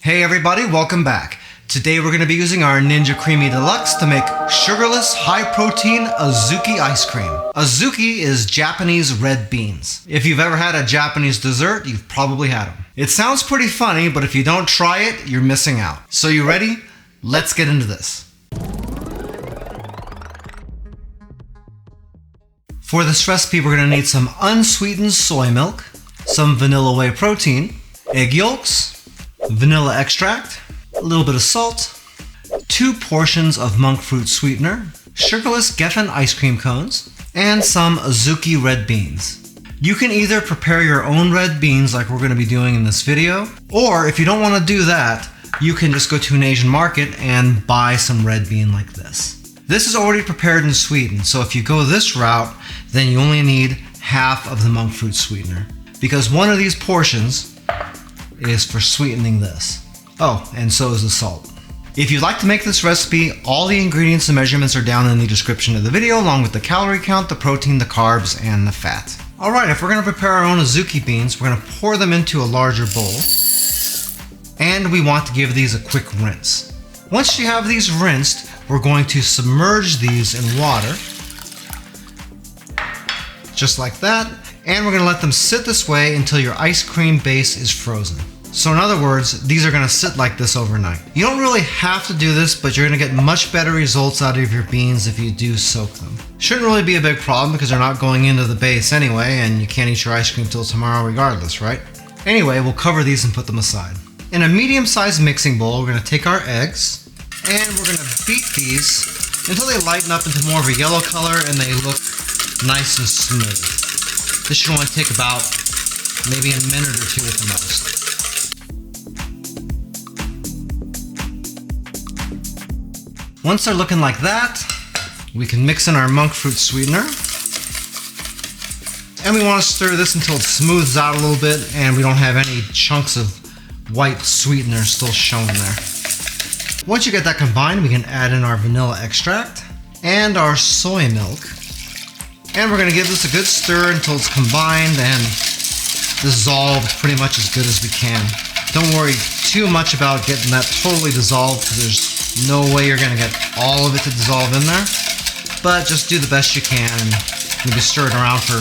Hey everybody, welcome back. Today we're going to be using our Ninja Creami Deluxe to make sugarless, high-protein Azuki ice cream. Azuki is Japanese red beans. If you've ever had a Japanese dessert, you've probably had them. It sounds pretty funny, but if you don't try it, you're missing out. So you ready? Let's get into this. For this recipe, we're going to need some unsweetened soy milk, some vanilla whey protein, egg yolks, vanilla extract, a little bit of salt, 2 portions of monk fruit sweetener, sugarless Gefen ice cream cones, and some Azuki red beans. You can either prepare your own red beans like we're going to be doing in this video, or if you don't want to do that, you can just go to an Asian market and buy some red bean like this. This is already prepared and sweetened, so if you go this route, then you only need half of the monk fruit sweetener, because one of these portions is for sweetening this. Oh, and so is the salt. If you'd like to make this recipe, all the ingredients and measurements are down in the description of the video, along with the calorie count, the protein, the carbs, and the fat. Alright, if we're going to prepare our own Azuki beans, we're going to pour them into a larger bowl. And we want to give these a quick rinse. Once you have these rinsed, we're going to submerge these in water. Just like that. And we're going to let them sit this way until your ice cream base is frozen. So in other words, these are going to sit like this overnight. You don't really have to do this, but you're going to get much better results out of your beans if you do soak them. Shouldn't really be a big problem because they're not going into the base anyway, and you can't eat your ice cream till tomorrow regardless, right? Anyway, we'll cover these and put them aside. In a medium-sized mixing bowl, we're going to take our eggs, and we're going to beat these until they lighten up into more of a yellow color and they look nice and smooth. This should only take about maybe a minute or two at the most. Once they're looking like that, we can mix in our monk fruit sweetener. And we want to stir this until it smooths out a little bit and we don't have any chunks of white sweetener still showing there. Once you get that combined, we can add in our vanilla extract and our soy milk. And we're going to give this a good stir until it's combined and dissolved pretty much as good as we can. Don't worry too much about getting that totally dissolved because there's no way you're going to get all of it to dissolve in there. But just do the best you can and maybe stir it around for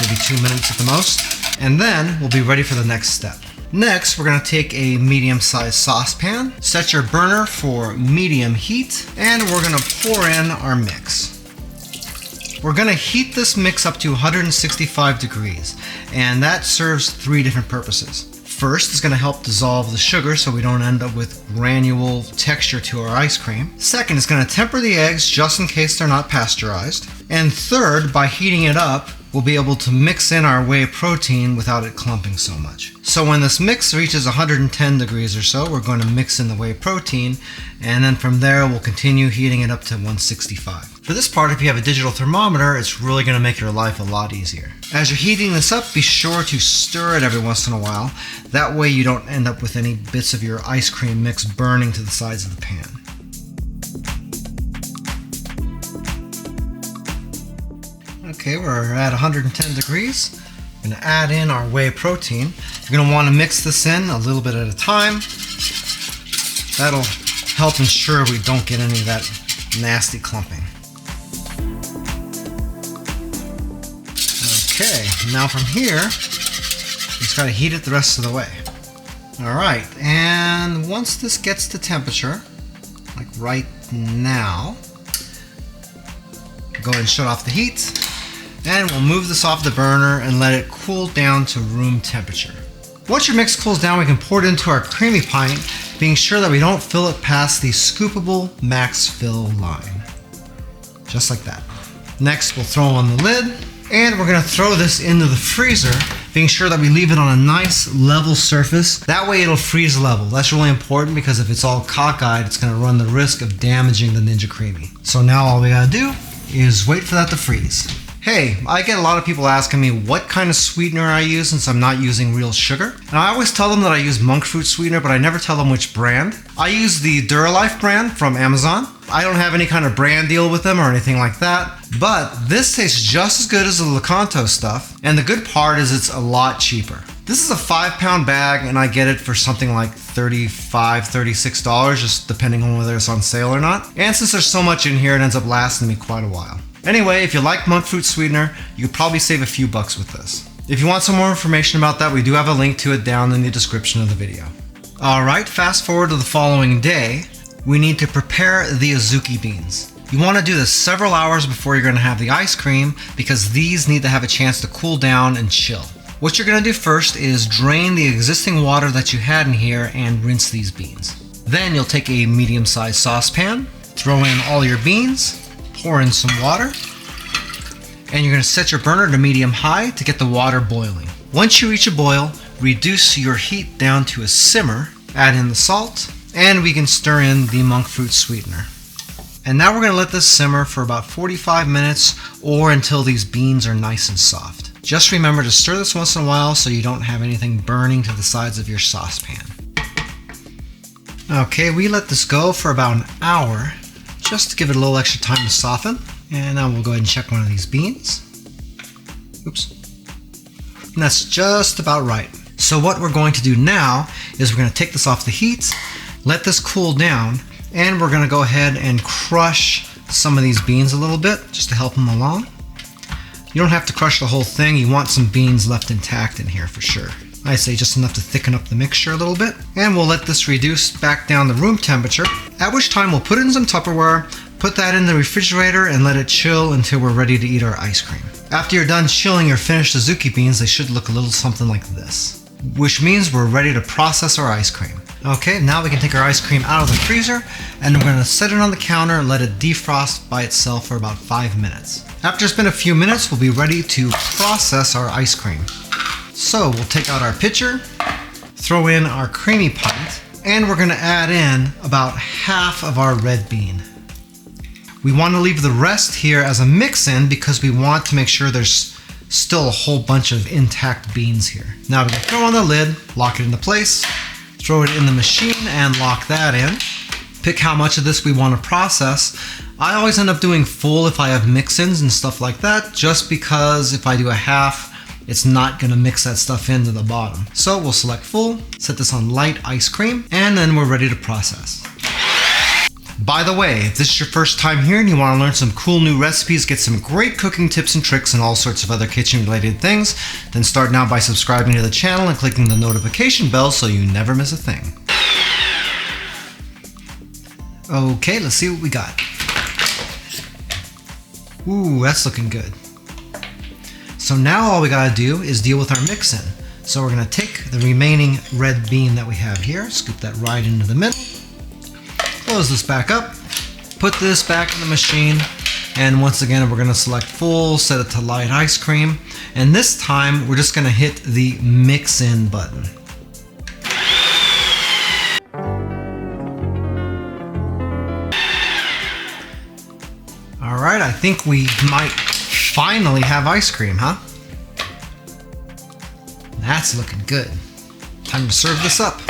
maybe 2 minutes at the most. And then we'll be ready for the next step. Next, we're going to take a medium-sized saucepan, set your burner for medium heat, and we're going to pour in our mix. We're going to heat this mix up to 165 degrees, and that serves 3 different purposes. First, it's going to help dissolve the sugar so we don't end up with granule texture to our ice cream. Second, it's going to temper the eggs just in case they're not pasteurized. And third, by heating it up, we'll be able to mix in our whey protein without it clumping so much. So when this mix reaches 110 degrees or so, we're going to mix in the whey protein, and then from there we'll continue heating it up to 165. For this part, if you have a digital thermometer, it's really going to make your life a lot easier. As you're heating this up, be sure to stir it every once in a while. That way you don't end up with any bits of your ice cream mix burning to the sides of the pan. Okay, we're at 110 degrees. I'm going to add in our whey protein. You're going to want to mix this in a little bit at a time. That'll help ensure we don't get any of that nasty clumping. Okay, now from here, you just got to heat it the rest of the way. Alright, and once this gets to temperature, like right now, go ahead and shut off the heat. And we'll move this off the burner and let it cool down to room temperature. Once your mix cools down, we can pour it into our creamy pint, being sure that we don't fill it past the scoopable max fill line. Just like that. Next, we'll throw on the lid, and we're going to throw this into the freezer, being sure that we leave it on a nice level surface. That way it'll freeze level. That's really important because if it's all cockeyed, it's going to run the risk of damaging the Ninja Creami. So now all we got to do is wait for that to freeze. Hey, I get a lot of people asking me what kind of sweetener I use since I'm not using real sugar. And I always tell them that I use monk fruit sweetener, but I never tell them which brand. I use the Duralife brand from Amazon. I don't have any kind of brand deal with them or anything like that. But this tastes just as good as the Lakanto stuff. And the good part is it's a lot cheaper. This is a 5-pound bag and I get it for something like $35, $36, just depending on whether it's on sale or not. And since there's so much in here, it ends up lasting me quite a while. Anyway, if you like monk fruit sweetener, you could probably save a few bucks with this. If you want some more information about that, we do have a link to it down in the description of the video. Alright, fast forward to the following day. We need to prepare the Azuki beans. You want to do this several hours before you're going to have the ice cream because these need to have a chance to cool down and chill. What you're going to do first is drain the existing water that you had in here and rinse these beans. Then you'll take a medium-sized saucepan, throw in all your beans, pour in some water, and you're going to set your burner to medium-high to get the water boiling. Once you reach a boil, reduce your heat down to a simmer, add in the salt, and we can stir in the monk fruit sweetener. And now we're going to let this simmer for about 45 minutes or until these beans are nice and soft. Just remember to stir this once in a while so you don't have anything burning to the sides of your saucepan. Okay, we let this go for about an hour just to give it a little extra time to soften. And now we'll go ahead and check one of these beans. Oops. And that's just about right. So what we're going to do now is we're going to take this off the heat, let this cool down, and we're going to go ahead and crush some of these beans a little bit just to help them along. You don't have to crush the whole thing. You want some beans left intact in here for sure. I say just enough to thicken up the mixture a little bit. And we'll let this reduce back down to room temperature, at which time we'll put it in some Tupperware, put that in the refrigerator, and let it chill until we're ready to eat our ice cream. After you're done chilling your finished Azuki beans, they should look a little something like this, which means we're ready to process our ice cream. Okay, now we can take our ice cream out of the freezer and we're going to set it on the counter and let it defrost by itself for about 5 minutes. After it's been a few minutes, we'll be ready to process our ice cream. So we'll take out our pitcher, throw in our creamy pint, and we're going to add in about half of our red bean. We want to leave the rest here as a mix-in because we want to make sure there's still a whole bunch of intact beans here. Now we're going to throw on the lid, lock it into place, throw it in the machine and lock that in. Pick how much of this we want to process. I always end up doing full if I have mix-ins and stuff like that, just because if I do a half, it's not going to mix that stuff into the bottom. So we'll select full, set this on light ice cream, and then we're ready to process. By the way, if this is your first time here and you want to learn some cool new recipes, get some great cooking tips and tricks and all sorts of other kitchen related things, then start now by subscribing to the channel and clicking the notification bell so you never miss a thing. Okay, let's see what we got. Ooh, that's looking good. So now all we gotta do is deal with our mix-in. So we're gonna take the remaining red bean that we have here, scoop that right into the middle, close this back up, put this back in the machine, and once again we're gonna select full, set it to light ice cream, and this time we're just gonna hit the mix-in button. Alright, I think we might finally have ice cream, huh? That's looking good. Time to serve this up.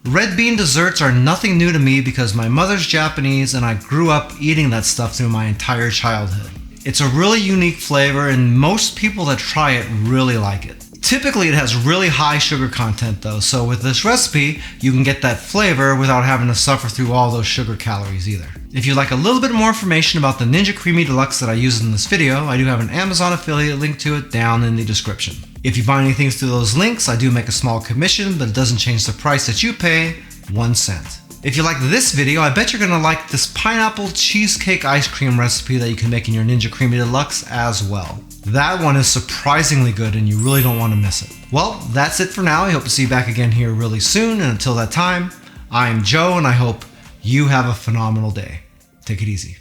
Red bean desserts are nothing new to me because my mother's Japanese and I grew up eating that stuff through my entire childhood. It's a really unique flavor and most people that try it really like it. Typically it has really high sugar content though, so with this recipe you can get that flavor without having to suffer through all those sugar calories either. If you'd like a little bit more information about the Ninja Creami Deluxe that I used in this video, I do have an Amazon affiliate link to it down in the description. If you buy anything through those links, I do make a small commission, but it doesn't change the price that you pay, 1 cent. If you like this video, I bet you're going to like this pineapple cheesecake ice cream recipe that you can make in your Ninja Creami Deluxe as well. That one is surprisingly good and you really don't want to miss it. Well, that's it for now. I hope to see you back again here really soon. And until that time, I'm Joe and I hope you have a phenomenal day. Take it easy.